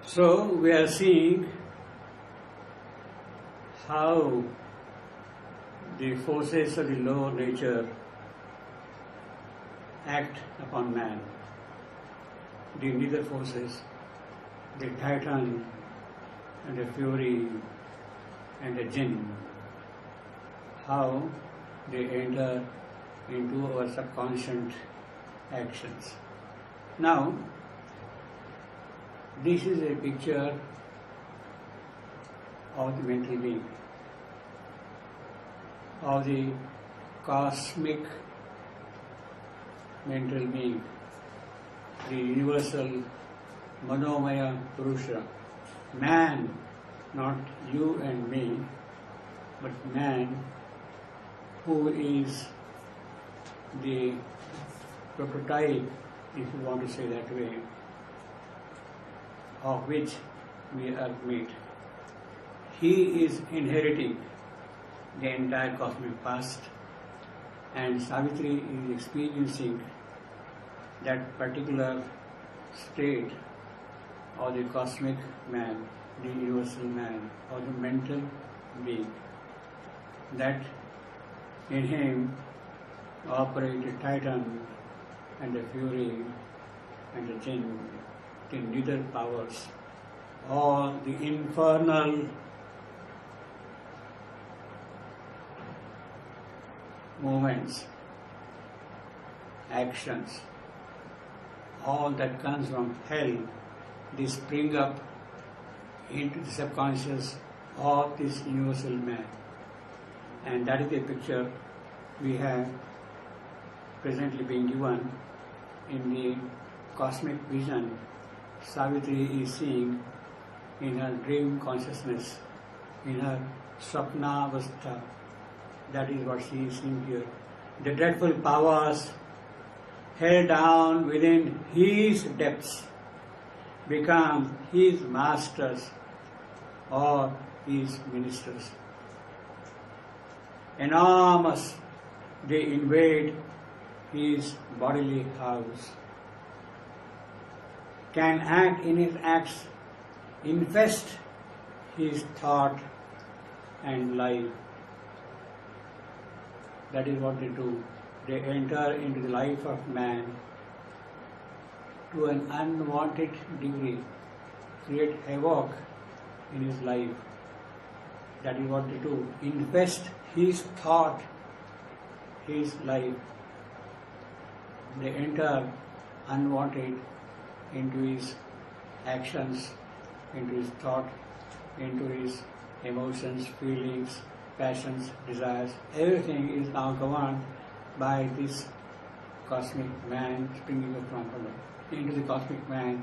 So we are seeing how the forces of the lower nature act upon man. The nether forces, the Titan and the Fury and the Jinn, how they enter into our subconscious actions. Now, this is a picture of the mental being, of the cosmic mental being, the universal Manomaya Purusha. Man, not you and me, but man who is the prototype, if you want to say that way, of which we are made. He is inheriting the entire cosmic past, and Savitri is experiencing that particular state of the cosmic man, the universal man, or the mental being. That in him operate the Titan and the Fury and the Jinn, the nether powers, all the infernal movements, actions, all that comes from hell, they spring up into the subconscious of this universal man. And that is the picture we have presently being given in the cosmic vision. Savitri is seeing in her dream consciousness, in her Swapnavastha. That is what she is seeing here. The dreadful powers held down within his depths become his masters or his ministers. Enormous, they invade his bodily house, can act in his acts, infest his thought and life. That is what they do. They enter into the life of man to an unwanted degree, create havoc in his life. That is what they do. Infest his thought, his life. They enter unwanted into his actions, into his thought, into his emotions, feelings, passions, desires. Everything is now governed by this cosmic man springing up from below, into the cosmic man,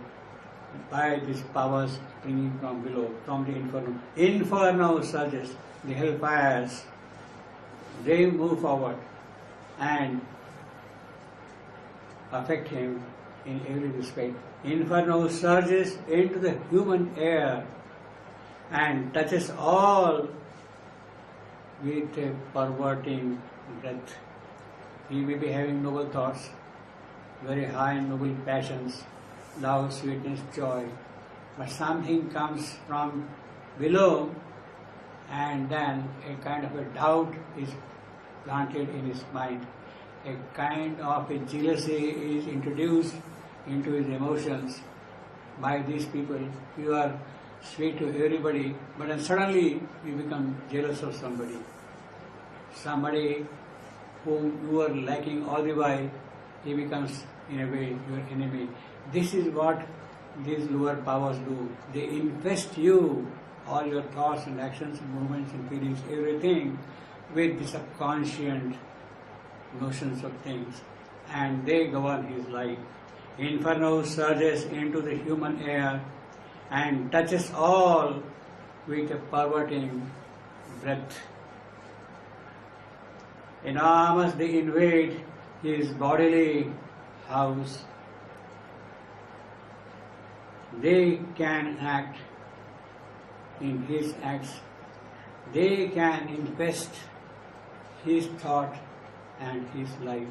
by these powers springing from below, from the inferno. Inferno surges, the hellfires, they move forward and affect him in every respect. Inferno surges into the human air and touches all with a perverting breath. He may be having noble thoughts, very high and noble passions, love, sweetness, joy, but something comes from below and then a kind of a doubt is planted in his mind. A kind of a jealousy is introduced into his emotions by these people. You are sweet to everybody, but then suddenly you become jealous of somebody. Somebody whom you are liking all the while, he becomes in a way your enemy. This is what these lower powers do. They infest you, all your thoughts and actions and movements and feelings, everything, with the subconscious notions of things, and they govern his life. Inferno surges into the human air and touches all with a perverting breath. Enormous, they invade his bodily house. They can act in his acts. They can infest his thought and his life.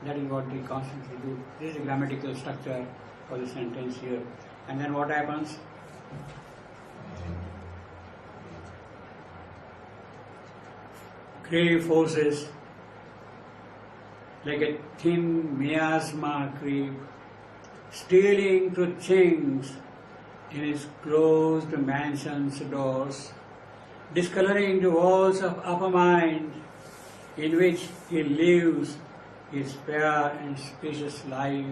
That is what they constantly do. This is the grammatical structure for the sentence here. And then what happens? Grave forces like a thin miasma creep, stealing through chinks in his closed mansion's doors, discoloring the walls of upper mind in which he lives his fair and spacious life,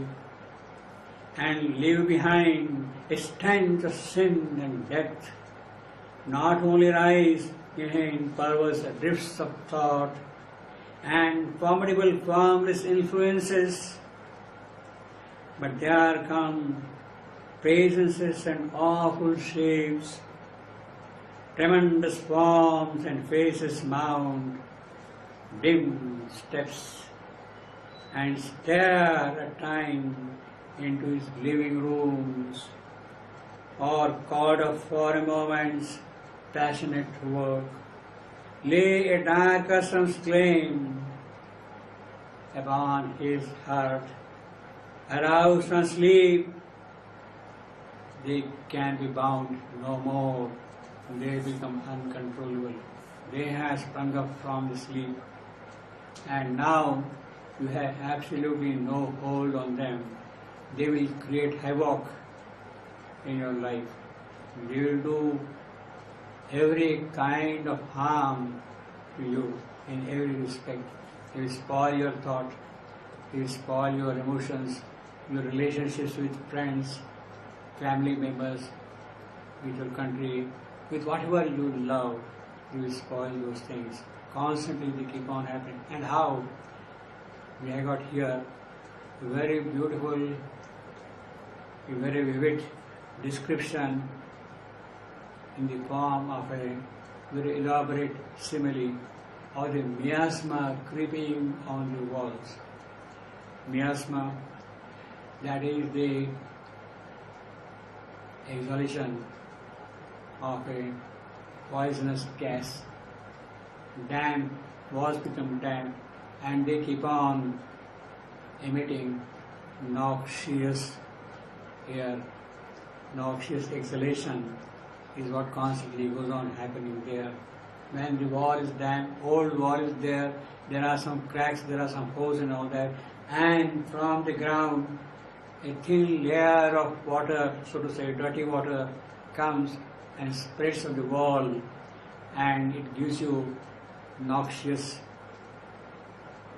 and leave behind a stench of sin and death, not only rise in perverse drifts of thought and formidable formless influences, but there come presences and awful shapes, tremendous forms and faces mount, dim steps, and stare at time into his living rooms, or caught up for a moment's passionate work, lay a dark custom's claim upon his heart. Aroused from sleep, they can be bound no more. They become uncontrollable. They have sprung up from the sleep, and now you have absolutely no hold on them. They will create havoc in your life. They will do every kind of harm to you in every respect. They will spoil your thought. They will spoil your emotions, your relationships with friends, family members, with your country, with whatever you love. You will spoil those things. Constantly they keep on happening. And how? We have got here a very beautiful, a very vivid description in the form of a very elaborate simile of the miasma creeping on the walls. Miasma, that is the exhalation of a poisonous gas. Damp walls become damp, and they keep on emitting noxious air, noxious exhalation is what constantly goes on happening there. When the wall is damp, old wall is there, there are some cracks, there are some holes and all that, and from the ground a thin layer of water, so to say, dirty water, comes and spreads on the wall, and it gives you noxious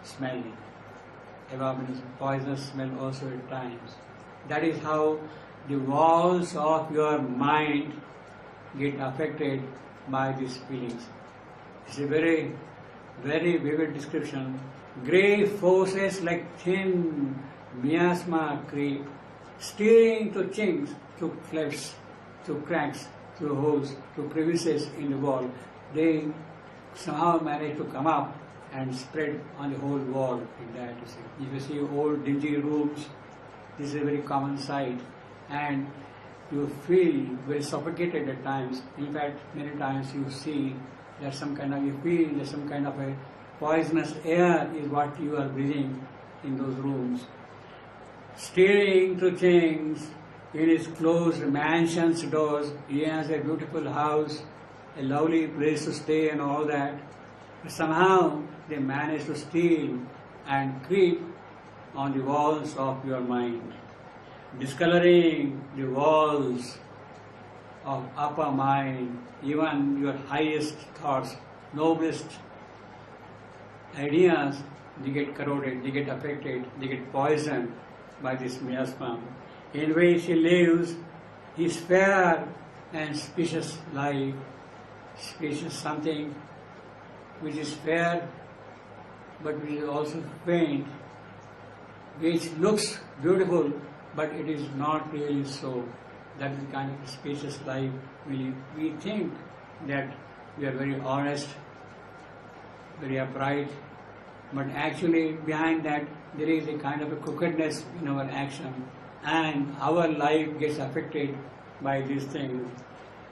smell, abominable, poisonous smell also at times. That is how the walls of your mind get affected by these feelings. It's a very, very vivid description. Grey forces like thin miasma creep, steering through chinks, through clefts, through cracks, through holes, through crevices in the wall. They somehow manage to come up and spread on the whole wall like that. If you see old dingy rooms, this is a very common sight, and you feel very suffocated at times. In fact, many times you see that you feel that some kind of a poisonous air is what you are breathing in those rooms. Steering through things in his closed mansion's doors, he has a beautiful house, a lovely place to stay and all that. But somehow they manage to steal and creep on the walls of your mind, discoloring the walls of upper mind, even your highest thoughts, noblest ideas, they get corroded, they get affected, they get poisoned by this miasma, in which he lives his fair and spacious life. Spacious, something which is fair but which is also faint, which looks beautiful but it is not really so. That is the kind of spacious life we think that we are very honest, very upright, but actually behind that there is a kind of a crookedness in our action, and our life gets affected by these things,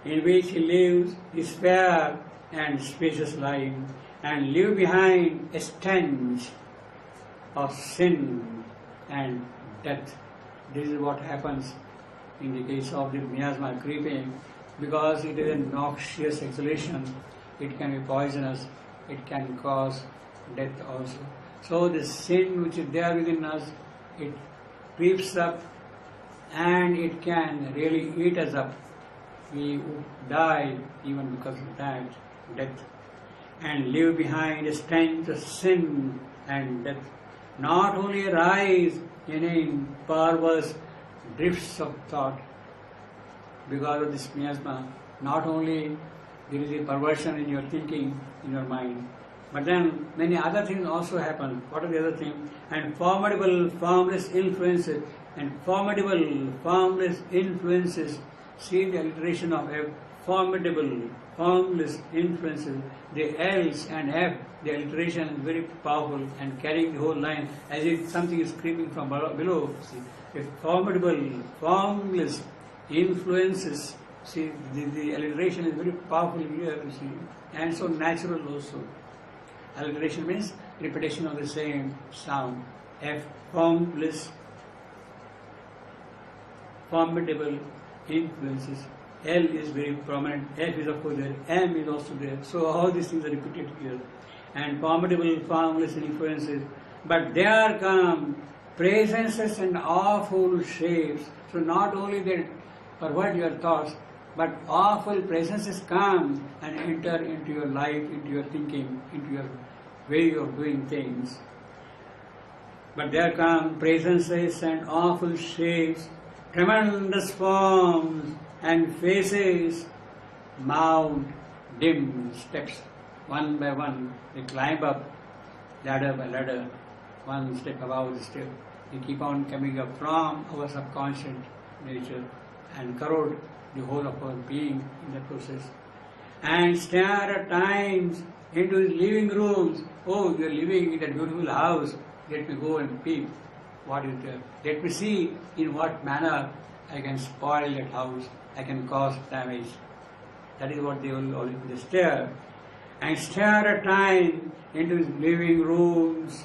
in which he lives his fair and spacious life and leave behind a stench of sin and death. This is what happens in the case of the miasma creeping, because it is a noxious exhalation, it can be poisonous, it can cause death also. So the sin which is there within us, it creeps up and it can really eat us up. We would die even because of that death, and leave behind a stench of sin and death. Not only arise in perverse drifts of thought because of this miasma, not only there is a perversion in your thinking, in your mind, but then many other things also happen. What are the other things? And formidable, formless influences, see the alliteration of F, formidable, formless influences, the L's and F, the alliteration is very powerful and carrying the whole line as if something is creeping from below. See, a formidable, formless influences, see, the alliteration is very powerful here, you see, and so natural also. Alliteration means repetition of the same sound. F, formless, formidable influences. L is very prominent, F is of course there, M is also there. So all these things are repeated here. And formidable, formless influences. But there come presences and awful shapes. So not only they pervert your thoughts, but awful presences come and enter into your life, into your thinking, into your way of doing things. But there come presences and awful shapes, tremendous forms and faces, mount dim steps. One by one, they climb up, ladder by ladder, one step above the step. They keep on coming up from our subconscious nature and corrode the whole of our being in the process. And stare at times into his living rooms. Oh, you are living in that beautiful house. Let me go and peep. What is there? Let me see in what manner I can spoil that house. I can cause damage. That is what they will always stare. And stare at times into his living rooms,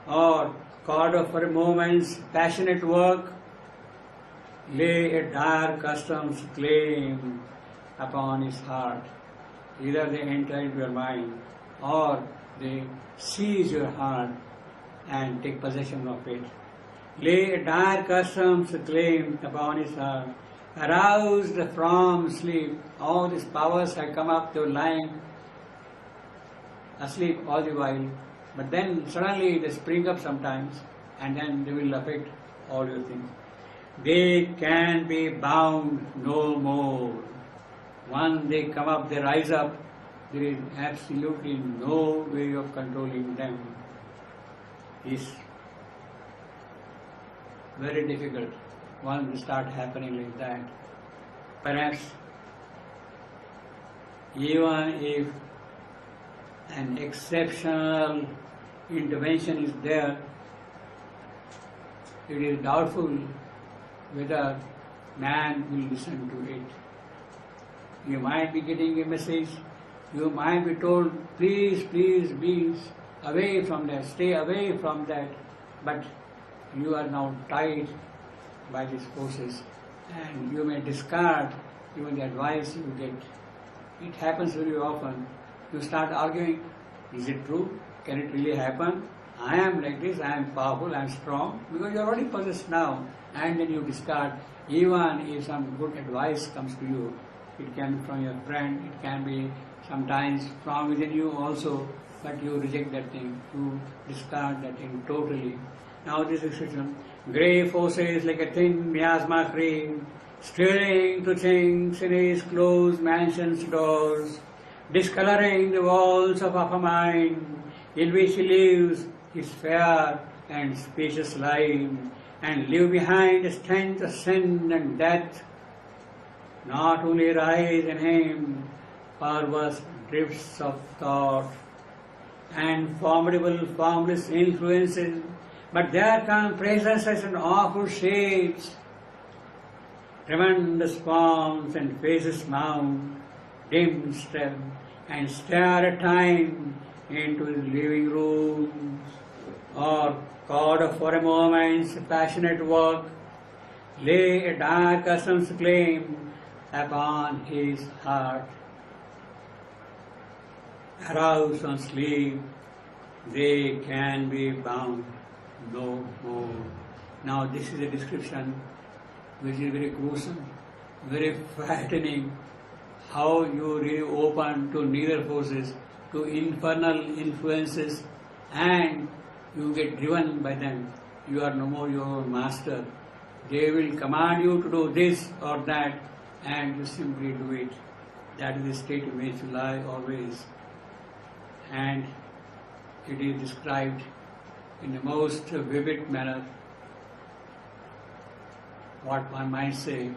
or caught up for a moment's passionate work, lay a dark custom's claim upon his heart. Either they enter into your mind, or they seize your heart and take possession of it. Lay a dark custom's claim upon his heart. Aroused from sleep, all these powers have come up, they were lying asleep all the while, but then suddenly they spring up sometimes, and then they will affect all your things. They can be bound no more. Once they come up, they rise up, there is absolutely no way of controlling them. It's very difficult once they start happening like that. Perhaps even if an exceptional intervention is there, it is doubtful whether man will listen to it. You might be getting a message, you might be told, please, please be away from that, stay away from that, but you are now tied by these forces and you may discard even the advice you get. It happens very often. You start arguing, is it true? Can it really happen? I am like this, I am powerful, I am strong, because you are already possessed now, and then you discard. Even if some good advice comes to you, it can be from your friend, it can be sometimes from within you also, but you reject that thing, you discard that thing totally. Now this is grey forces like a thin miasma cream, steering to things in his closed mansion's doors, discoloring the walls of our mind, in which he lives his fair and spacious life, and leave behind a stench of sin and death. Not only rise in him perverse drifts of thought and formidable, formless influences, but there come presences and awful shapes, tremendous forms and faces mount, dim step, and stare at time into his living rooms, or caught up for a moment's passionate work, lay a dark asam's claim upon his heart. Aroused on sleep, they can be bound no more. Now this is a description which is very gruesome, very frightening, how you really open to neither forces, to infernal influences, and you get driven by them. You are no more your master. They will command you to do this or that, and you simply do it. That is the state in which you lie always. And it is described in the most vivid manner, what one might say,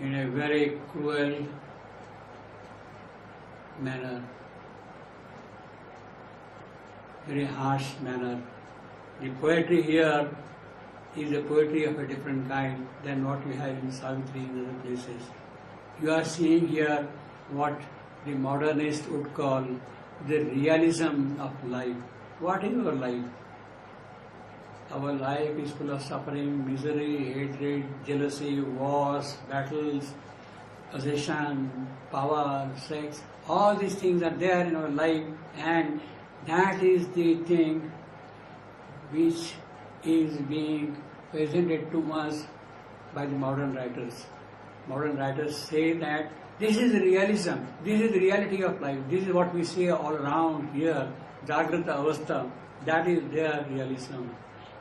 in a very cruel manner, very harsh manner. The poetry here is a poetry of a different kind than what we have in Savitri and other places. You are seeing here what the modernist would call the realism of life. What is our life? Our life is full of suffering, misery, hatred, jealousy, wars, battles, possession, power, sex. All these things are there in our life, and that is the thing which is being presented to us by the modern writers. Modern writers say that this is realism, this is the reality of life, this is what we see all around here, Jagrata Avastha, that is their realism.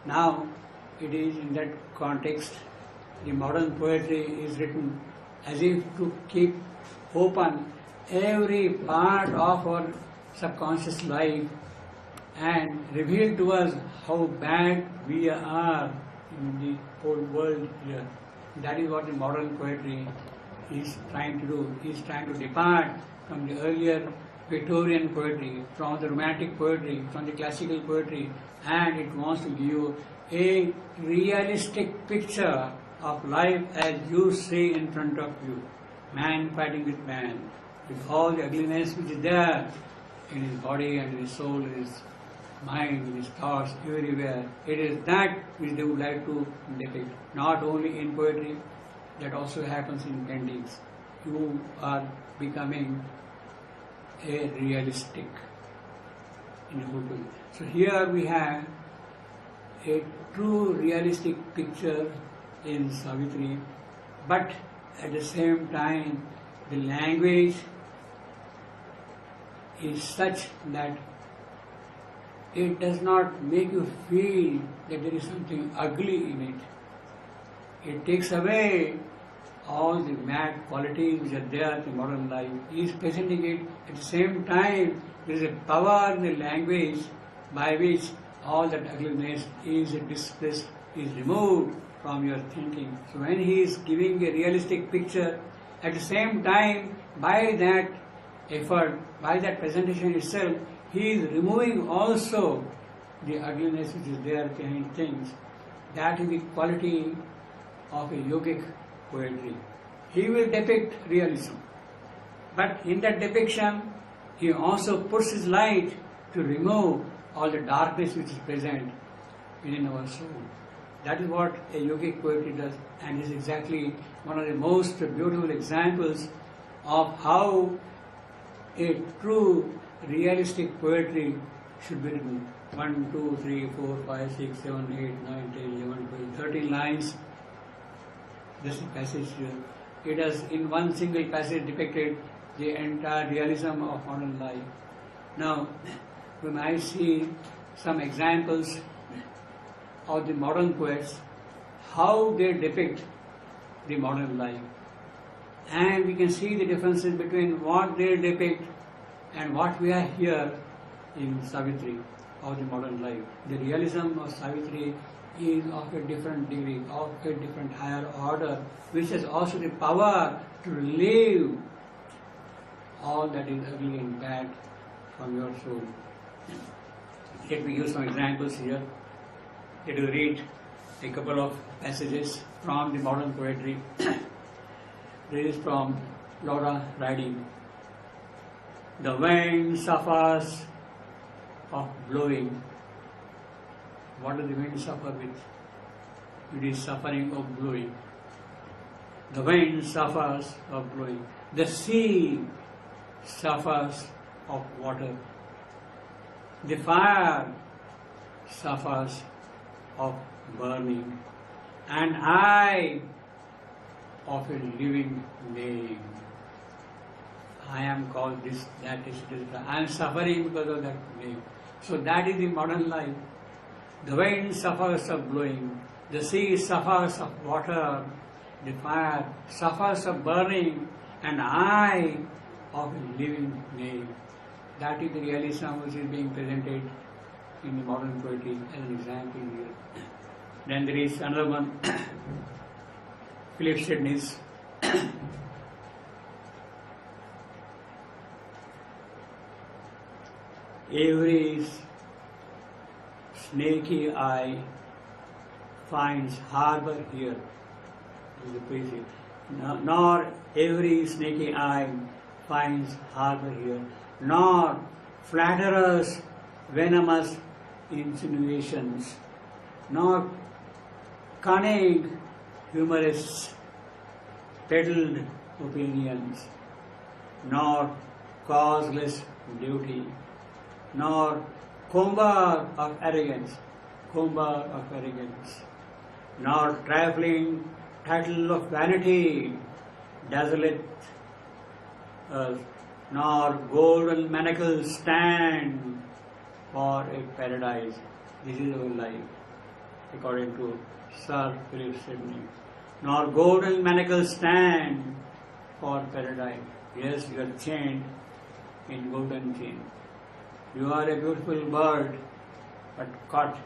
Now, it is in that context, the modern poetry is written as if to keep open every part of our subconscious life and reveal to us how bad we are in the whole world here. That is what the modern poetry is trying to do. He is trying to depart from the earlier Victorian poetry, from the romantic poetry, from the classical poetry, and it wants to give you a realistic picture of life as you see in front of you. Man fighting with man, with all the ugliness which is there in his body and in his soul, in his mind, in his thoughts, everywhere. It is that which they would like to depict, not only in poetry, that also happens in paintings. You are becoming a realistic individual. So here we have a true realistic picture in Savitri, but at the same time the language is such that it does not make you feel that there is something ugly in it. It takes away all the mad qualities which are there in modern life. He is presenting it at the same time. There is a power in the language by which all that ugliness is displaced, is removed from your thinking. So when he is giving a realistic picture, at the same time, by that effort, by that presentation itself, he is removing also the ugliness which is there behind things. That is the quality of a yogic poetry. He will depict realism, but in that depiction, he also puts his light to remove all the darkness which is present within our soul. That is what a yogic poetry does, and is exactly one of the most beautiful examples of how a true realistic poetry should be written. 1, 2, 3, 4, 5, 6, 7, 8, 9, 10, 11, 12, 13 lines. This is a passage here. It has in one single passage depicted the entire realism of modern life. Now, we might see some examples of the modern poets, how they depict the modern life. And we can see the differences between what they depict and what we are here in Savitri of the modern life. The realism of Savitri is of a different degree, of a different higher order, which has also the power to relieve all that is ugly and bad from your soul. Let me use some examples here. Let you read a couple of passages from the modern poetry. This is from Laura writing. The wind suffers of blowing. What does the wind suffer with? it is suffering of blowing. The wind suffers of blowing. The sea suffers of water. The fire suffers of burning. And I of a living name. I am called this, that is, I am suffering because of that name. So that is the modern life. The wind suffers of blowing. The sea suffers of water. The fire suffers of burning. And I of a living name. That is the realism which is being presented in the modern poetry as an example here. Then there is another one, Philip Sidney's every snaky eye finds harbor here. This is the preface. Nor every snaky eye finds harbor here, nor flatterers' venomous insinuations, nor cunning humorists' peddled opinions, nor causeless duty, nor cumber of arrogance, nor trifling title of vanity, desolate us, nor golden manacles stand for a paradise. This is our life, according to Sir Philip Sidney. Nor golden manacles stand for paradise. Yes, you are chained in golden chain. You are a beautiful bird, but caught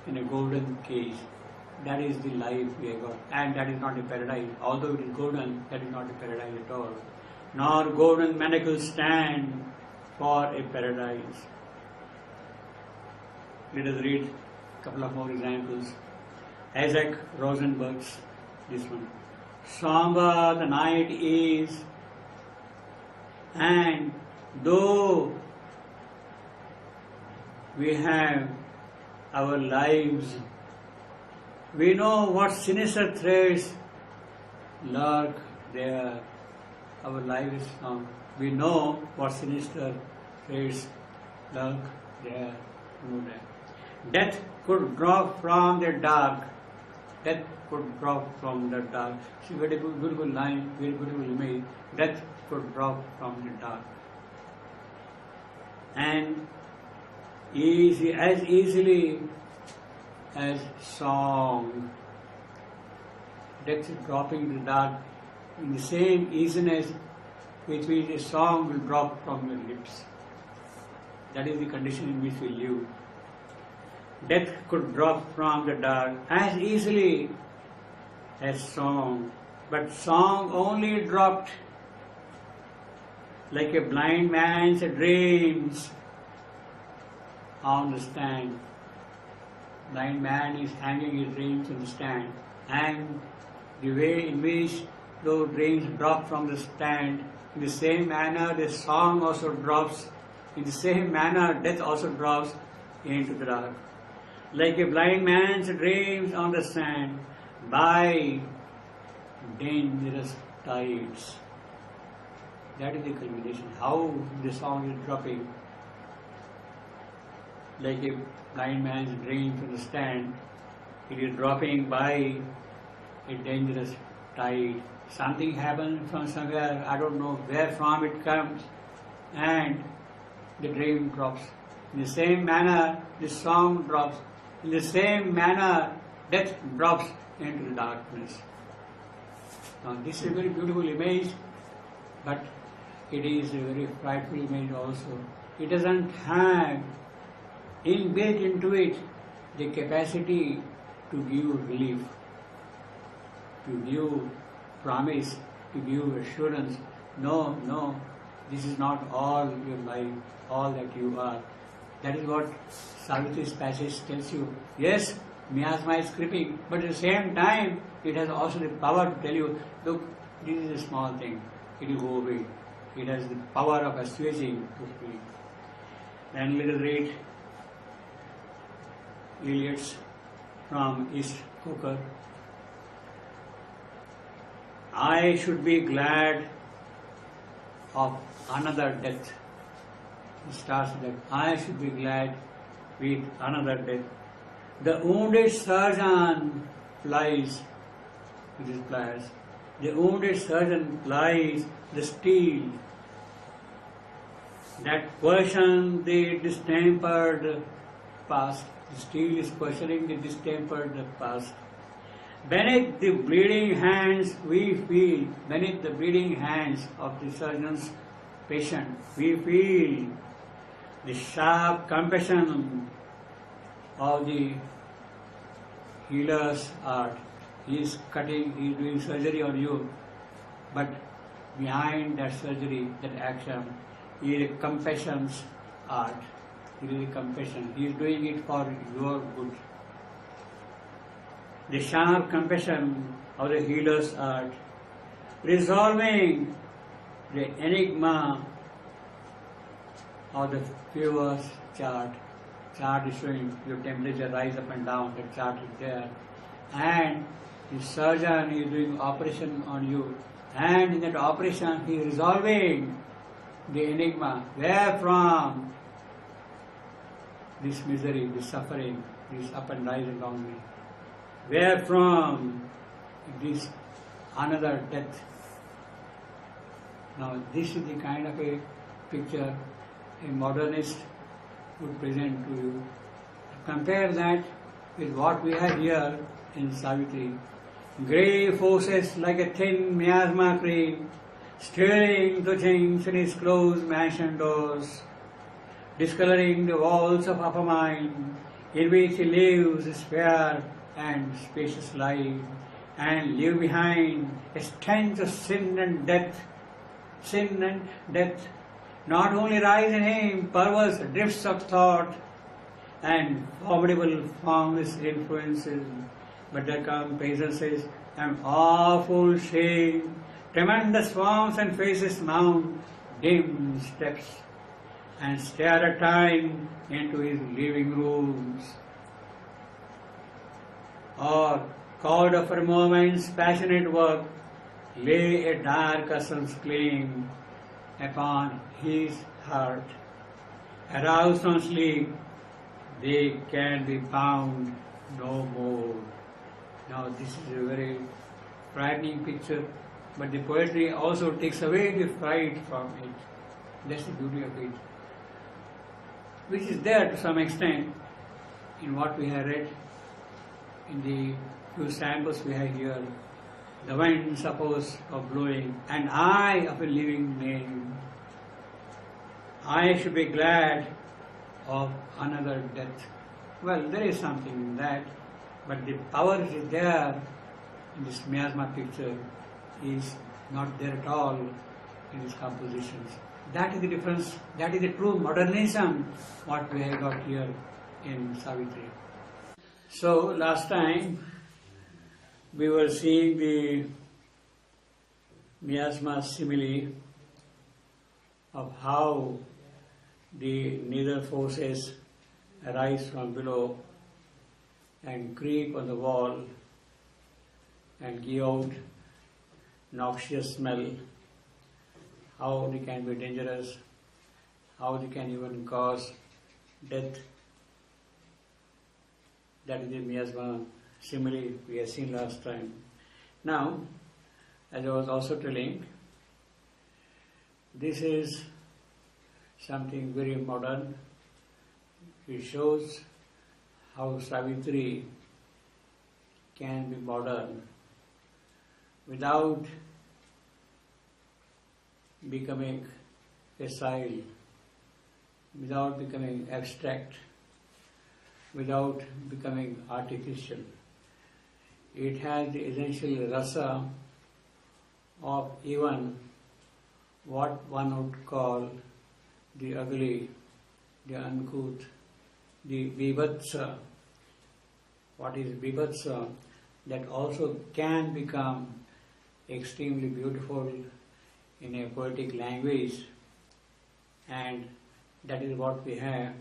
in a golden cage. That is the life we have got. And that is not a paradise. Although it is golden, that is not a paradise at all. Nor golden manacles stand for a paradise. Let us read a couple of more examples. Isaac Rosenberg's, this one. Somber the night is, and though we have our lives, we know what sinister threads lurk there. Our life is found. We know what sinister threads lurk there. Death could drop from the dark. Death could drop from the dark. See, very beautiful line, very beautiful image. Death could drop from the dark. And as easily as song, death is dropping in the dark in the same easiness with which a song will drop from your lips. That is the condition in which we live. Death could drop from the dark as easily as song, but song only dropped like a blind man's dreams on the stand. Blind man is hanging his dreams on the stand, and the way in which those dreams drop from the stand, in the same manner the song also drops, in the same manner death also drops into the dark. Like a blind man's dreams on the sand by dangerous tides. That is the culmination. How the song is dropping. Like a blind man's dream from the stand, it is dropping by a dangerous tide. Something happens from somewhere, I don't know where from it comes, and the dream drops. In the same manner, the song drops. In the same manner, death drops into the darkness. Now, this is a very beautiful image, but it is a very frightful image also. It doesn't have inbuilt into it the capacity to give relief, to give promise, to give assurance. No, this is not all your life, all that you are. That is what Savitri's passage tells you. Yes, miasma is creeping, but at the same time, it has also the power to tell you, look, this is a small thing, it will go away. It has the power of assuaging to speak. Then let us read Eliot's from East Cooker. I should be glad of another death. It starts with that. I should be glad with another death. The wounded surgeon flies with his pliers. The wounded surgeon plies the steel that question the distempered past. The steel is questioning the distempered past. Beneath the bleeding hands we feel, beneath the bleeding hands of the surgeon's patient, we feel the sharp compassion of the healer's art. He is cutting, he is doing surgery on you, but behind that surgery, that action, he is a compassion's art. He is a compassion. He is doing it for your good. The sharp compassion of the healer's art, resolving the enigma of the fever's chart. Chart is showing your temperature rise up and down, the chart is there. And the surgeon is doing operation on you. And in that operation he is resolving the enigma. Where from this misery, this suffering, this up and rise and down me? Where from this another death? Now this is the kind of a picture a modernist would present to you. Compare that with what we have here in Savitri. Grey forces like a thin miasma cream, staring the chinks in his closed mansion doors, discoloring the walls of upper mind, in which he lives a spare and spacious life, and leave behind a stench of sin and death. Sin and death not only rise in him perverse drifts of thought and formidable formless influences, but there come presences and awful shame, tremendous forms and faces mount dim steps and stare at time into his living rooms. Or, called up for a moment's passionate work, lay a dark essence claim upon his heart. Aroused from sleep, they can be found no more. Now this is a very frightening picture, but the poetry also takes away the fright from it. That's the beauty of it, which is there to some extent in what we have read in the few samples we have here. The wind suppose of blowing, and I of a living name. I should be glad of another death. Well, there is something in that, but the power which is there in this miasma picture is not there at all in his compositions. That is the difference, that is the true modernism, what we have got here in Savitri. So, last time we were seeing the miasma simile of how the nether forces arise from below and creep on the wall and give out noxious smell, how they can be dangerous, how they can even cause death. That is the miasma simile we have seen last time. Now, as I was also telling, this is something very modern. It shows how Savitri can be modern without becoming facile, without becoming abstract, without becoming artificial. It has the essential rasa of even what one would call the ugly, the uncouth, the bibhatsa. What is bibhatsa? That also can become extremely beautiful in a poetic language, and that is what we have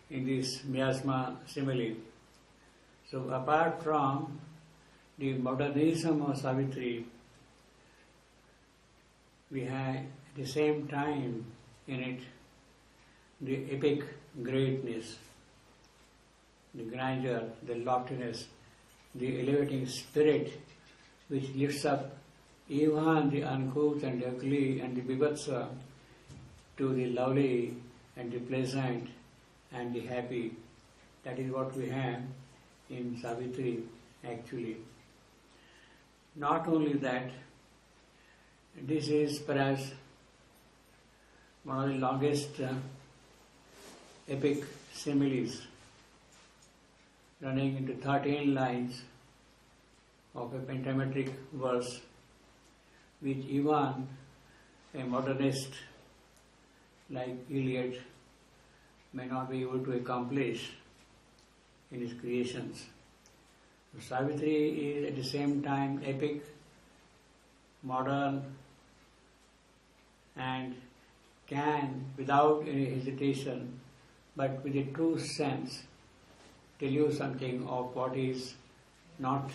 in this miasma simile. So apart from the modernism of Savitri, we have at the same time in it the epic greatness, the grandeur, the loftiness, the elevating spirit which lifts up even the uncouth and the ugly and the bibhatsa to the lovely and the pleasant and the happy. That is what we have in Savitri actually. Not only that, this is perhaps one of the longest epic similes, running into 13 lines of a pentametric verse, which even a modernist like Eliot may not be able to accomplish in his creations. So Savitri is at the same time epic, modern, and can, without any hesitation, but with a true sense, tell you something of what is not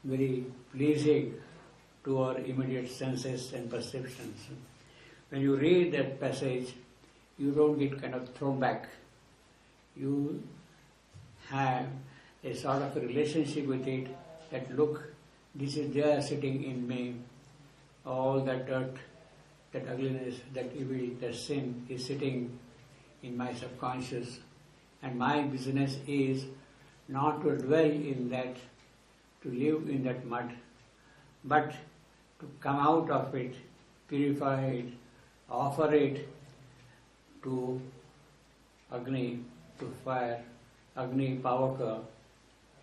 very pleasing to our immediate senses and perceptions. When you read that passage, you don't get kind of thrown back. You have a sort of a relationship with it that, look, this is there sitting in me. All that dirt, that ugliness, that evil, that sin is sitting in my subconscious. And my business is not to dwell in that, to live in that mud, but to come out of it, purify it, offer it to Agni, to fire, Agni Pavaka,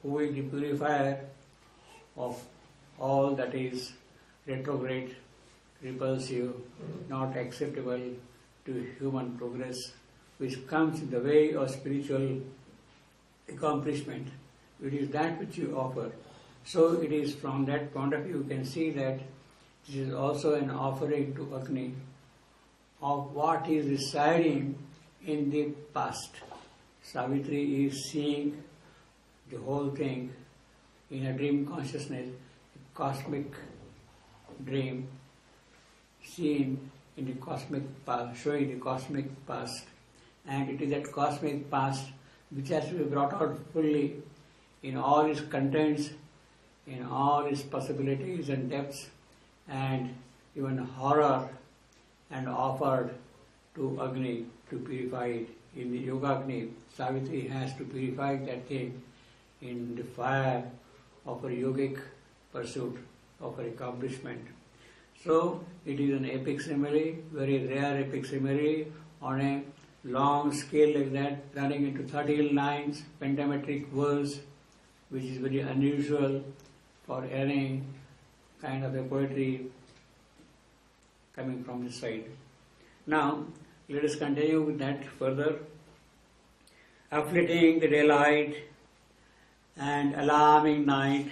who is the purifier of all that is retrograde, repulsive, not acceptable to human progress, which comes in the way of spiritual accomplishment. It is that which you offer. So it is from that point of view you can see that this is also an offering to Agni of what is residing in the past. Savitri is seeing the whole thing in a dream consciousness, a cosmic dream, seen in the cosmic past, showing the cosmic past. And it is that cosmic past which has to be brought out fully in all its contents, in all its possibilities and depths, and even horror, and offered to Agni to purify it. In the Yoga Agni, Savitri has to purify that thing in the fire of her yogic pursuit, of her accomplishment. So it is an epic simile, very rare epic simile on a long scale like that, running into 13 lines, pentametric verse, which is very unusual for any kind of a poetry coming from this side. Now, let us continue with that further. Afflicting the daylight and alarming night,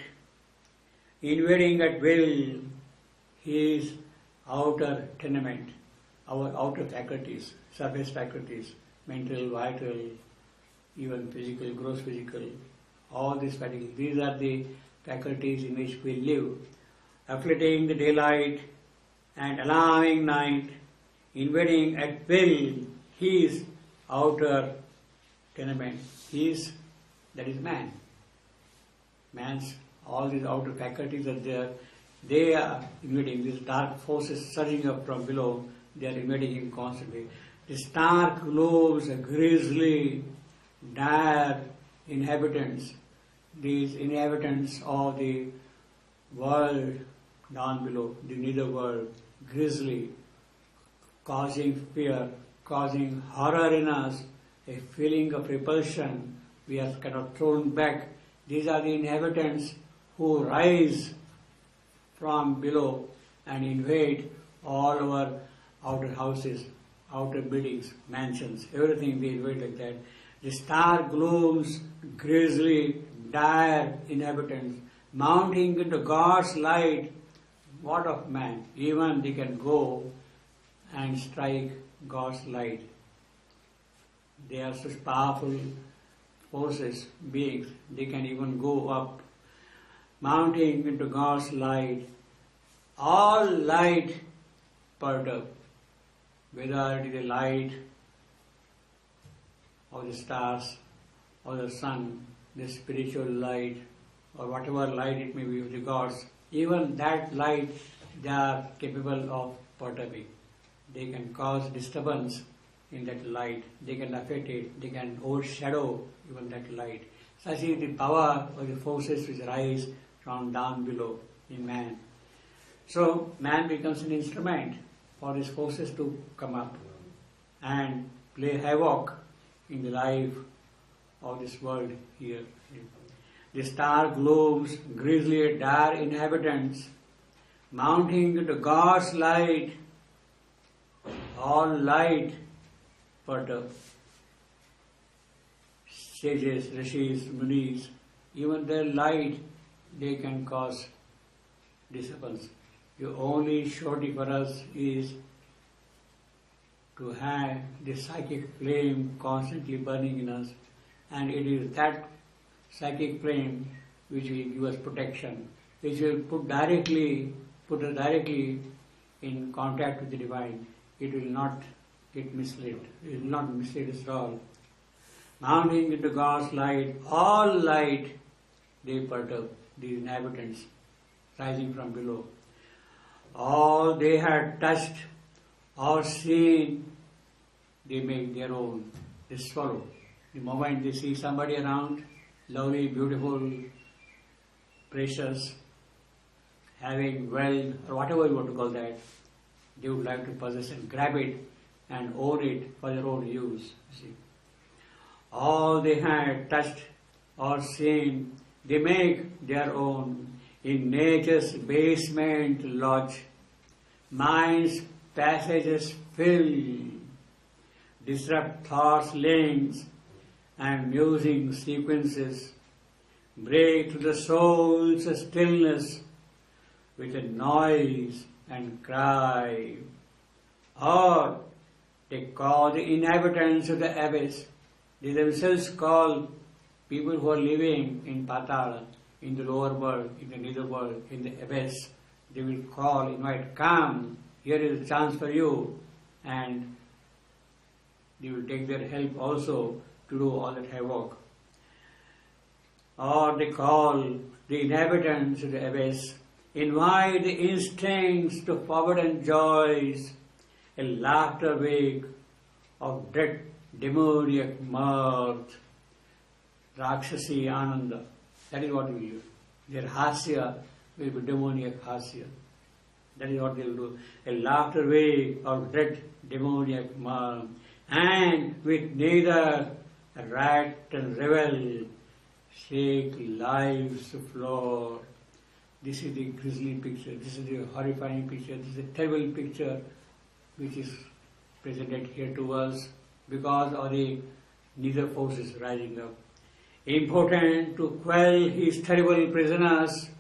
invading at will his outer tenement, our outer faculties, surface faculties, mental, vital, even physical, gross physical, all these faculties. These are the faculties in which we live. Afflicting the daylight and alarming night, invading at will his outer tenement. His, that is man. Man's, all these outer faculties are there. They are invading, these dark forces surging up from below, they are invading him constantly. The stark globes, grisly, dire inhabitants, these inhabitants of the world down below, the nether world, grisly, causing fear, causing horror in us, a feeling of repulsion. We are kind of thrown back. These are the inhabitants who rise from below and invade all our outer houses, outer buildings, mansions, everything we invade like that. The star glooms, grisly, dire inhabitants, mounting into God's light. What of man? Even they can go and strike God's light. They are such powerful forces, beings, they can even go up, mounting into God's light. All light perturb, whether it is the light of the stars or the sun, the spiritual light, or whatever light it may be of the gods, even that light they are capable of perturbing. They can cause disturbance in that light, they can affect it, they can overshadow even that light. Such is the power of the forces which rise from down below in man. So man becomes an instrument for these forces to come up and play havoc in the life of this world here. The star glooms, grisly, dire inhabitants, mounting into God's light. All light perturb. Sages, rishis, munis, even their light, they can cause disturbance. The only surety for us is to have the psychic flame constantly burning in us, and it is that psychic flame which will give us protection, which will put us directly in contact with the divine. It will not get misled. It will not mislead us at all. Mounting into God's light, all light they perturb, the inhabitants rising from below. All they had touched or seen, they make their own. They swallow. The moment they see somebody around, lovely, beautiful, precious, having wealth, or whatever you want to call that, they would like to possess and grab it and own it for their own use. You see. All they had touched or seen, they make their own. In nature's basement lodge, mind's passages fill, disrupt thoughts' links and musing sequences, break to the soul's stillness with a noise and cry. Or they call the inhabitants of the abyss. They themselves call people who are living in Patala, in the lower world, in the nether world, in the abyss. They will call, invite, come, here is a chance for you, and they will take their help also to do all that havoc. Or they call the inhabitants of the abyss, invite the instincts to forbidden joys, a laughter wake of dread demoniac mirth, Rakshasi Ananda. That is what we do. Their hasya will be demoniac hasya. That is what they will do. A laughter wake of dread demoniac mirth, and with neither rat and revel, shake life's floor. This is the grisly picture, this is the horrifying picture, this is a terrible picture which is presented here to us because of the nether forces rising up. Impotent to quell his terrible prisoners,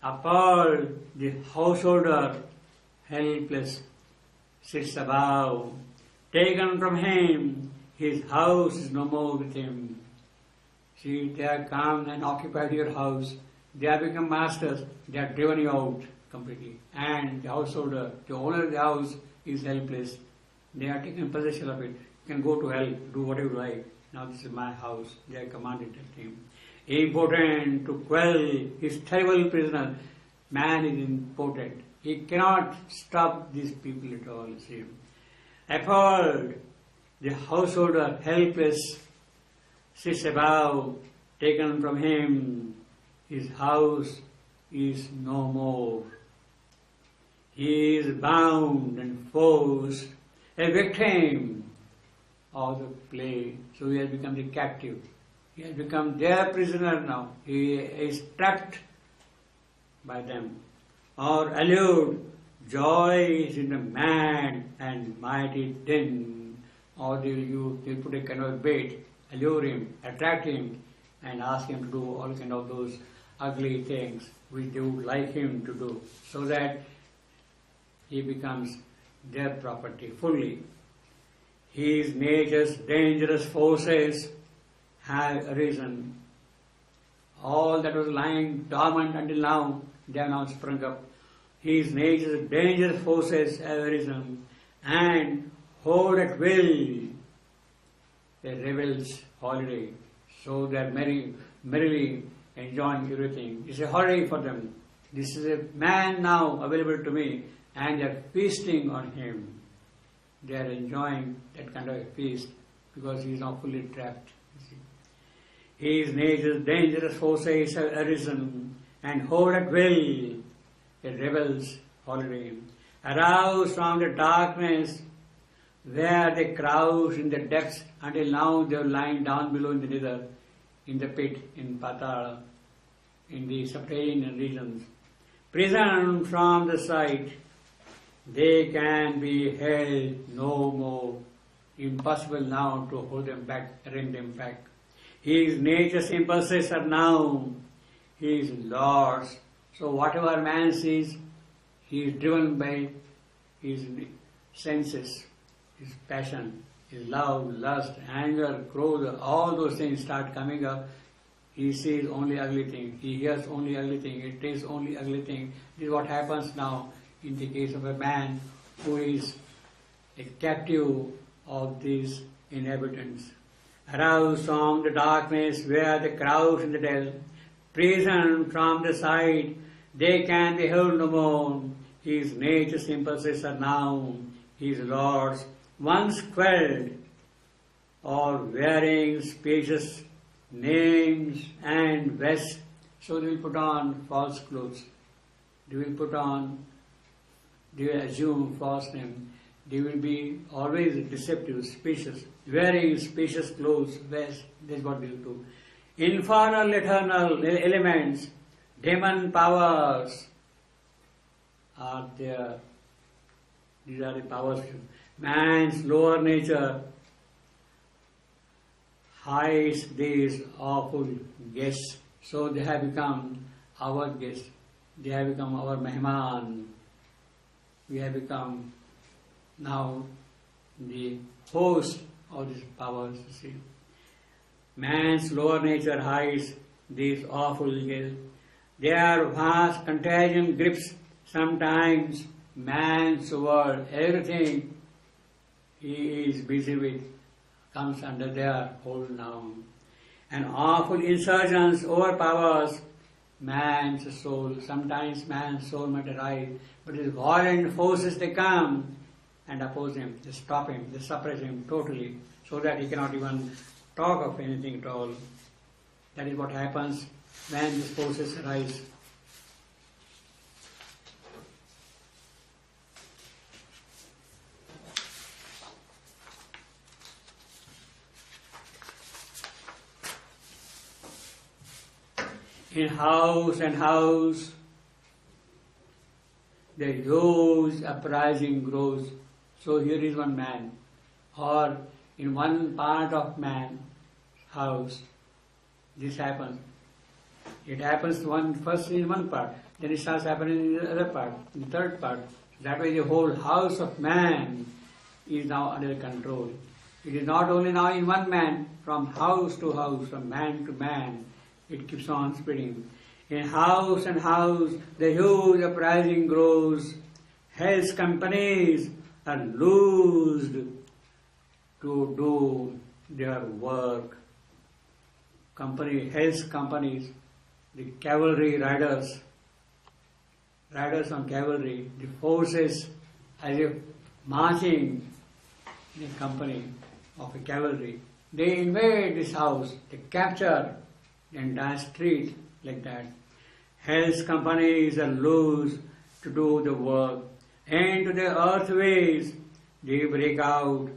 appalled the householder, helpless, sits above. Taken from him, his house is no more with him. See, they have come and occupied your house. They have become masters. They have driven you out completely. And the householder, the owner of the house, is helpless. They have taken possession of it. You can go to hell, do whatever you like. Now this is my house. They have commanded him. Impotent to quell his terrible prisoner. Man is impotent. He cannot stop these people at all. See. Appalled, the householder, helpless, sits above, taken from him. His house is no more. He is bound and forced, a victim of the play. So he has become the captive. He has become their prisoner now. He is trapped by them. Or allured, joy is in the mad and mighty din. Or they'll put a kind of bait, allure him, attract him, and ask him to do all kind of those ugly things which they would like him to do, so that he becomes their property fully. His nature's dangerous forces have arisen. All that was lying dormant until now, they have now sprung up. His nature's dangerous forces have arisen and hold at will the rebels' holiday. So they are merrily enjoying everything. It's a holiday for them. This is a man now available to me, and they are feasting on him. They are enjoying that kind of a feast because he is now fully trapped. His nature's dangerous forces have arisen and hold at will the rebels' holiday. Aroused from the darkness where they crouch in the depths until now they are lying down below in the nether, in the pit, in Patala, in the subterranean regions. Prisoned from the sight, they can be held no more. Impossible now to hold them back, rein them back. His nature's impulses are now his lords. So whatever man sees, he is driven by his senses, his passion, his love, lust, anger, growth, all those things start coming up. He sees only ugly thing, he hears only ugly thing, he tastes only ugly thing. This is what happens now in the case of a man who is a captive of these inhabitants. Aroused from the darkness where they crouch in the dell, prisoned from the sight, they can be held no more. His nature's impulses are now his lords, once quelled, or wearing spacious names and vests. So they will put on false clothes. They will assume false names. They will be always deceptive, specious, wearing specious clothes, vests. That's what they will do. Infernal, eternal elements, demon powers are there. These are the powers. Man's lower nature hides these awful guests. So they have become our guests. They have become our Mehman. We have become now the host of these powers, you see. Man's lower nature hides these awful guests. Their vast contagion grips sometimes man's world. Everything he is busy with comes under their hold now. And awful insurgence overpowers man's soul. Sometimes man's soul might arise, but his violent forces, they come and oppose him, they stop him, they suppress him totally, so that he cannot even talk of anything at all. That is what happens when these forces arise. In house and house, the huge uprising grows. So here is one man, or in one part of man's house, this happens. It happens first in one part, then it starts happening in the other part, in the third part. That way the whole house of man is now under control. It is not only now in one man, from house to house, from man to man, it keeps on spreading. In house and house, the huge uprising grows. Hell's companies are loosed to do their work. Hell's companies, the cavalry riders on cavalry, the forces as if marching in a company of a cavalry. They invade this house, they capture the entire street like that. Hell's companies are loose to do the work. And to the earthways, they break out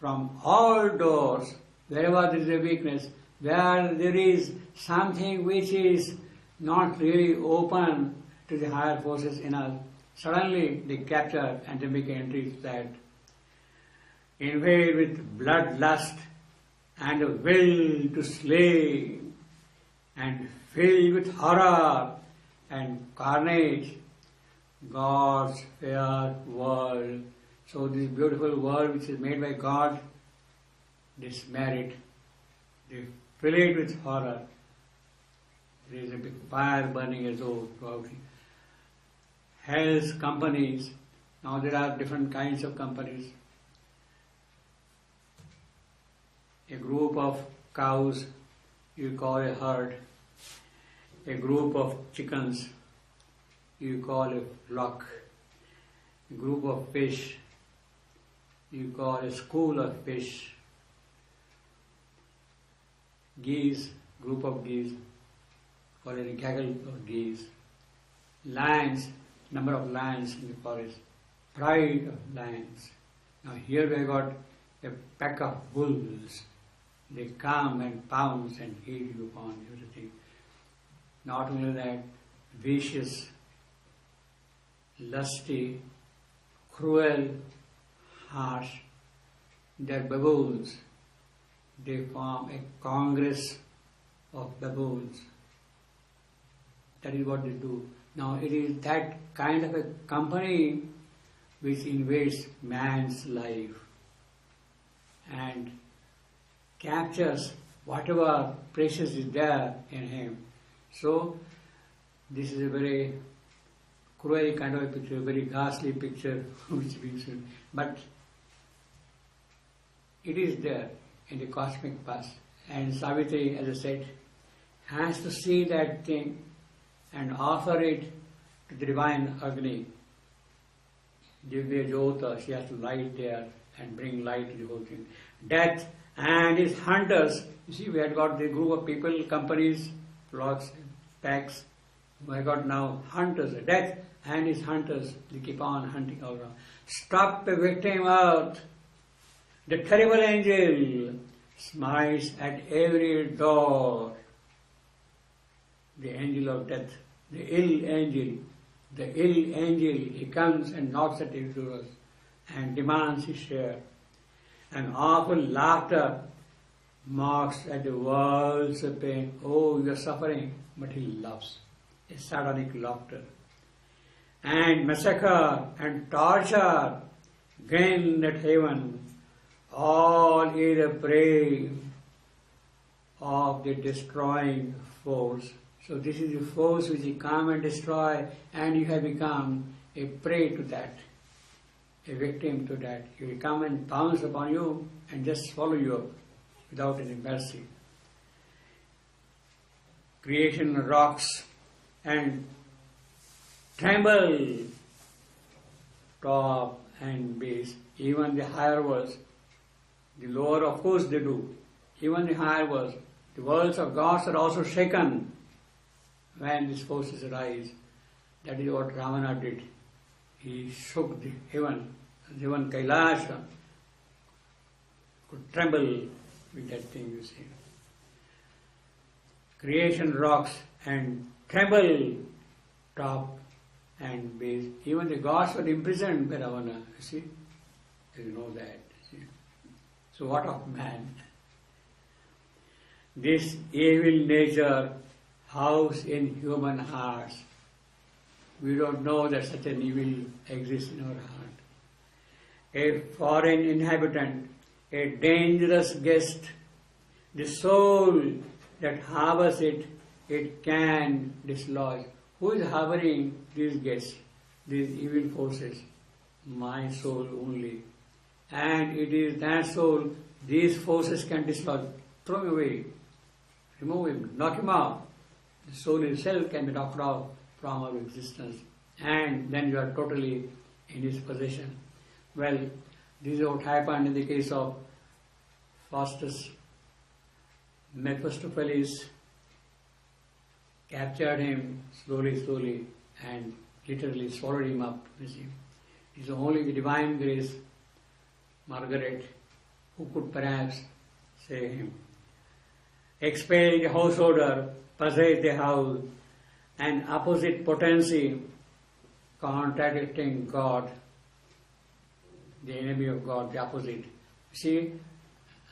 from all doors. Wherever there is a weakness, where there is something which is not really open to the higher forces in us, suddenly they capture and they make entries that invade with bloodlust and a will to slay, and filled with horror and carnage, God's fair world So this beautiful world which is made by God, this merit, they fill it with horror. There is a big fire burning as though throughout hell's companies. Now there are different kinds of companies. A group of cows you call a herd. A group of chickens you call a flock. A group of fish you call a school of fish. Geese, group of geese, call it a gaggle of geese. Lions, number of lions in the forest, pride of lions. Now here we have got a pack of wolves. They come and pounce and eat you upon everything. Not only that, vicious, lusty, cruel, harsh. They are baboons. They form a congress of baboons. That is what they do. Now it is that kind of a company which invades man's life and captures whatever precious is there in him. So this is a very cruel kind of a picture, a very ghastly picture which we see. But it is there in the cosmic past. And Savitri, as I said, has to see that thing and offer it to the divine Agni. Divya Jyota, she has to light there and bring light to the whole thing. Death and his hunters. You see, we had got the group of people, companies, flocks, packs. We have got now hunters. Death and his hunters. They keep on hunting all around. Stop the victim out. The terrible angel smites at every door. The angel of death, the ill angel, he comes and knocks at his doors and demands his share. And awful laughter mocks at the world's pain. Oh, you are suffering, but he laughs. A sardonic laughter. And massacre and torture grin at heaven. All is a prey of the destroying force. So this is the force which will come and destroy, and you have become a prey to that, a victim to that. He will come and pounce upon you and just swallow you up without any mercy. Creation rocks and tremble, top and base, even the higher worlds. The lower, of course, they do. Even the higher worlds, the worlds of gods are also shaken when these forces arise. That is what Ravana did. He shook the heaven. Even Kailasha could tremble with that thing, you see. Creation rocks and tremble, top and base. Even the gods were imprisoned by Ravana, you see. You know that. See. So what of man? This evil nature housed in human hearts. We don't know that such an evil exists in our heart. A foreign inhabitant, a dangerous guest, the soul that harbors it, it can dislodge. Who is harboring these guests, these evil forces? My soul only. And it is that soul these forces can dislodge. Throw him away. Remove him. Knock him out. The soul itself can be knocked out from our existence. And then you are totally in his possession. Well, this is what happened in the case of Faustus. Mephistopheles captured him slowly and literally swallowed him up. You see. It is only the divine grace, Margaret, who could perhaps save him. Expel the house odor, possess the house, an opposite potency contradicting God, the enemy of God, the opposite. See,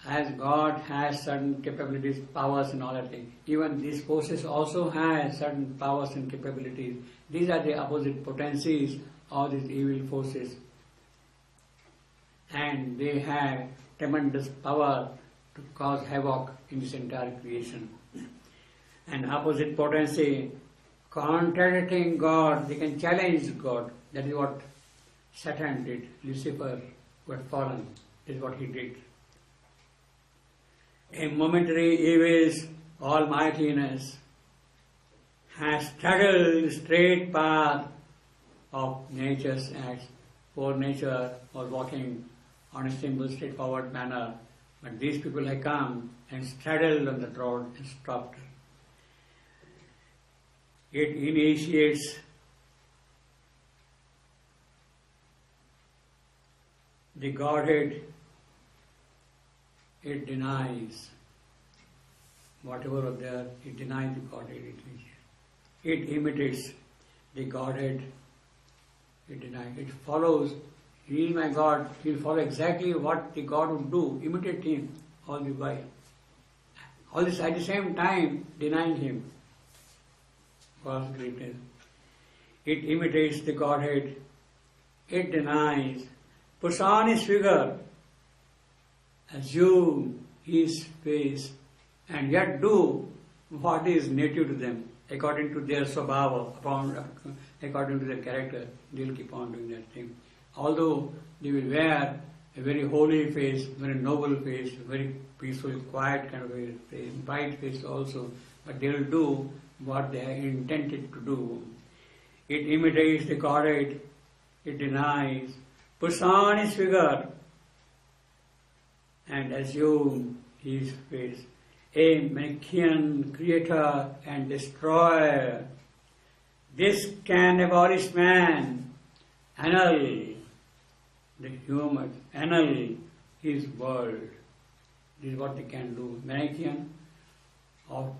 as God has certain capabilities, powers and all that thing, even these forces also have certain powers and capabilities. These are the opposite potencies of these evil forces. and they have tremendous power to cause havoc in this entire creation. And opposite potency, contradicting God, they can challenge God. That is what Satan did. Lucifer, who had fallen, is what he did. A momentary evil's almightiness has struggled the straight path of nature's acts, for nature was walking on a simple, straightforward manner. But these people have come and straddled on the road and stopped. It initiates the Godhead, it denies whatever of there, it denies the Godhead. It imitates the Godhead, it denies. It follows, he is my God, he will follow exactly what the God would do, imitate him all the while. All this at the same time denying him. God's greatness. It imitates the Godhead, it denies, puts on his figure, assume his face, and yet do what is native to them, according to their swabhava, according to their character. They will keep on doing that thing. Although they will wear a very holy face, very noble face, very peaceful, quiet kind of a face, bright face also, but they will do what they are intended to do. It imitates the Godhead, it denies, puts on his figure, and assumes his face. A Manichaean creator and destroyer. This can abolish man, annul the human, annul his world. This is what they can do. Manichaean of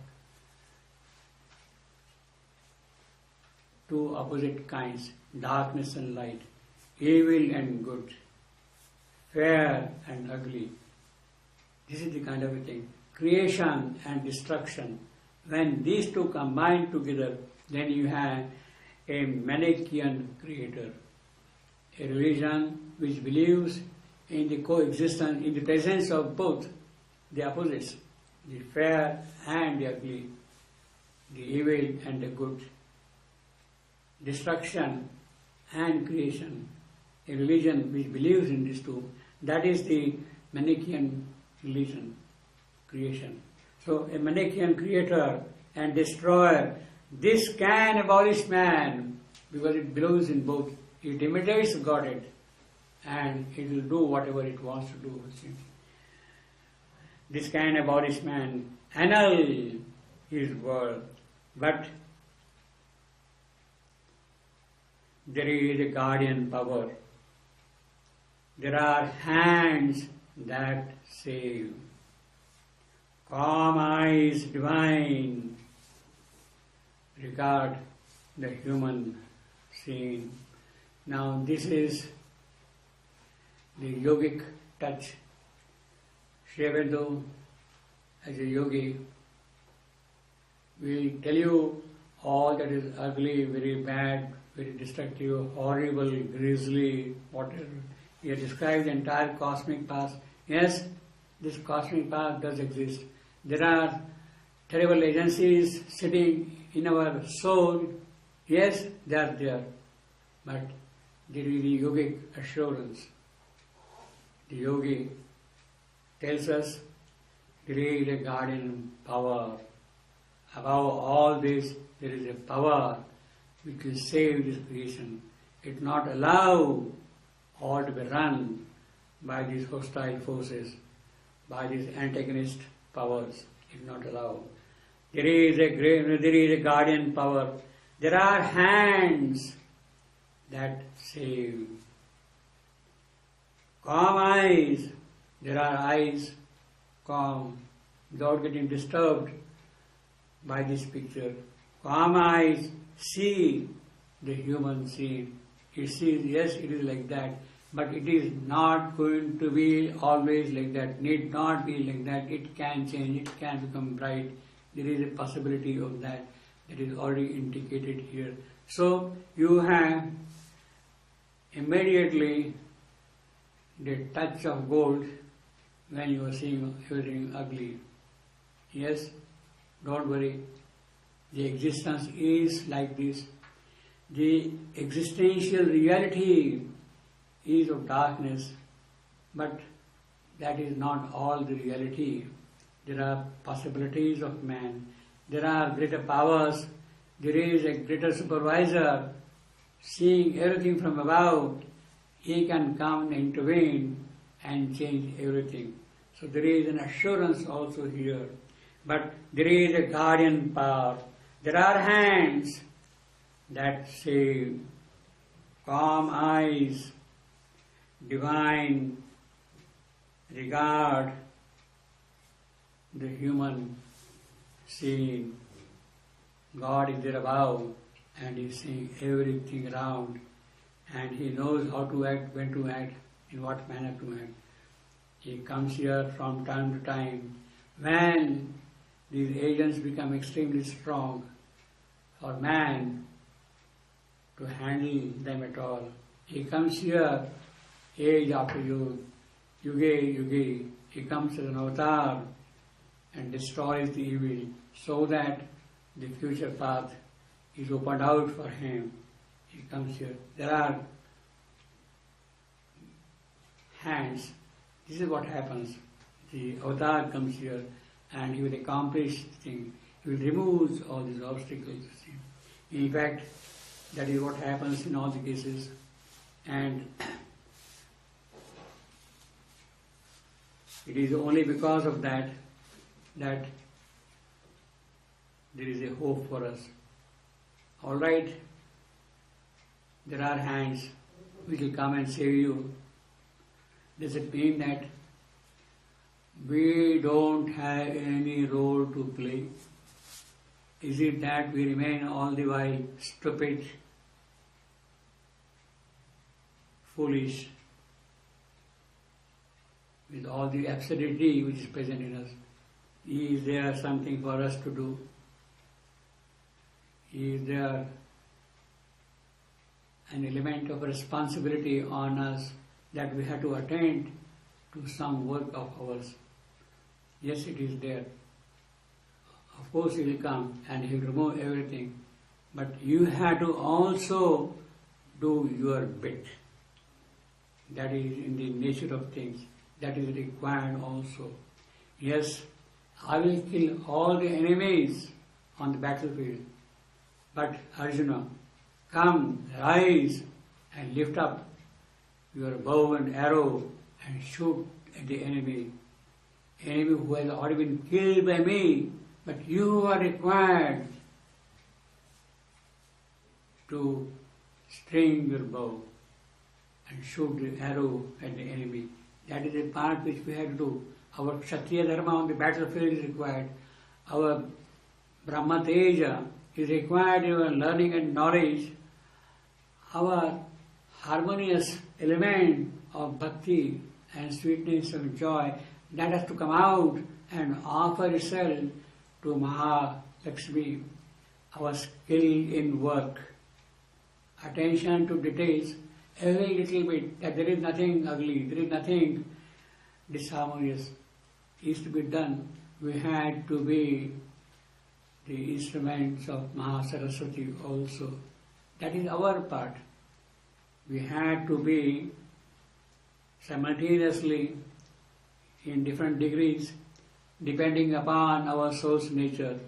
two opposite kinds, darkness and light, evil and good, fair and ugly. This is the kind of a thing. Creation and destruction. When these two combine together, then you have a Manichaean creator, a religion which believes in the coexistence, in the presence of both the opposites, the fair and the ugly, the evil and the good, destruction and creation, a religion which believes in these two. That is the Manichaean religion, creation. So a Manichaean creator and destroyer, this can abolish man because it believes in both. It imitates Godhead and it will do whatever it wants to do. This can abolish man, annul his world, but there is a guardian power. There are hands that save. Calm eyes divine regard the human scene. Now this is the yogic touch. Sri Aurobindo, as a yogi, will tell you all that is ugly, very bad, very destructive, horrible, grisly, whatever. He has described the entire cosmic past. Yes, this cosmic past does exist. There are terrible agencies sitting in our soul. Yes, they are there. But there is the yogic assurance. The yogi tells us there is a guardian power. Above all this, there is a power which will save this creation. It not allow all to be run by these hostile forces, by these antagonist powers. It not allow. There is a guardian power. There are hands that save. Calm eyes. There are eyes calm, without getting disturbed by this picture. Calm eyes see the human scene. It sees, yes, it is like that, but it is not going to be always like that, need not be like that. It can change, it can become bright. There is a possibility of that is already indicated here. So you have immediately the touch of gold when you are seeing everything ugly. Yes, don't worry. The existence is like this. The existential reality is of darkness, but that is not all the reality. There are possibilities of man. There are greater powers. There is a greater supervisor seeing everything from above. He can come and intervene and change everything. So there is an assurance also here. But there is a guardian power. There are hands that say, calm eyes, divine regard, the human seeing. God is there above and He is seeing everything around, and He knows how to act, when to act, in what manner to act. He comes here from time to time when these agents become extremely strong for man to handle them at all. He comes here age after age, yuge. He comes as an avatar and destroys the evil so that the future path is opened out for him. He comes here. There are hands. This is what happens. The avatar comes here and he will accomplish things. He will remove all these obstacles. In fact, that is what happens in all the cases. And it is only because of that that there is a hope for us. All right, there are hands which will come and save you. Does it mean that we don't have any role to play? Is it that we remain all the while stupid, foolish, with all the absurdity which is present in us? Is there something for us to do? Is there an element of responsibility on us that we have to attend to some work of ours? Yes, it is there. Of course He will come and He will remove everything. But you have to also do your bit. That is in the nature of things. That is required also. Yes, I will kill all the enemies on the battlefield. But Arjuna, come, rise and lift up your bow and arrow and shoot at the enemy. Enemy who has already been killed by me, but you are required to string your bow and shoot the arrow at the enemy. That is a part which we have to do. Our Kshatriya Dharma on the battlefield is required. Our Brahma Teja is required in our learning and knowledge. Our harmonious element of bhakti and sweetness and joy, that has to come out and offer itself to Mahalakshmi. Our skill in work, attention to details, every little bit, that there is nothing ugly, there is nothing disharmonious, is to be done. We had to be the instruments of Mahasaraswati also. That is our part. We had to be simultaneously in different degrees, depending upon our soul's nature,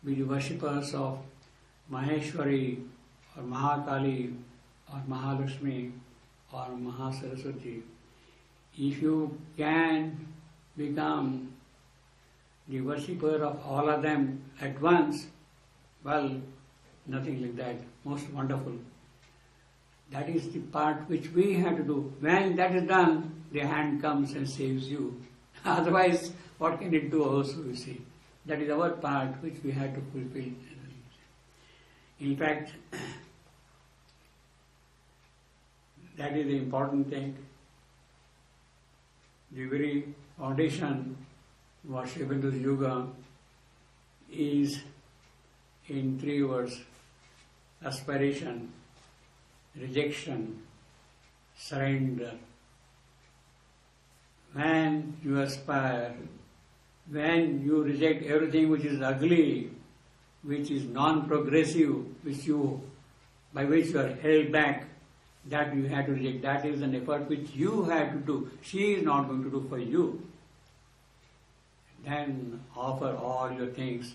be the worshippers of Maheshwari or Mahakali or Mahalakshmi or Mahasaraswati. If you can become the worshipper of all of them at once, well, nothing like that. Most wonderful. That is the part which we have to do. When that is done, the hand comes and saves you. Otherwise, what can it do also, you see? That is our part which we have to fulfill. In fact, that is the important thing. The very foundation of Sri Aurobindo Yoga is in 3 words: aspiration, rejection, surrender. when you aspire, when you reject everything which is ugly, which is non-progressive, by which you are held back, that you have to reject. That is an effort which you have to do. She is not going to do for you. Then offer all your things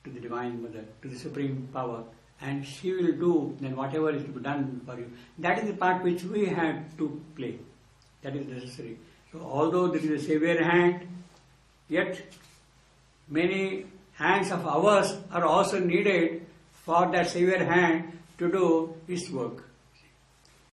to the Divine Mother, to the Supreme Power, and she will do then whatever is to be done for you. That is the part which we have to play. That is necessary. So although there is a severe hand, yet many hands of ours are also needed for that severe hand to do its work.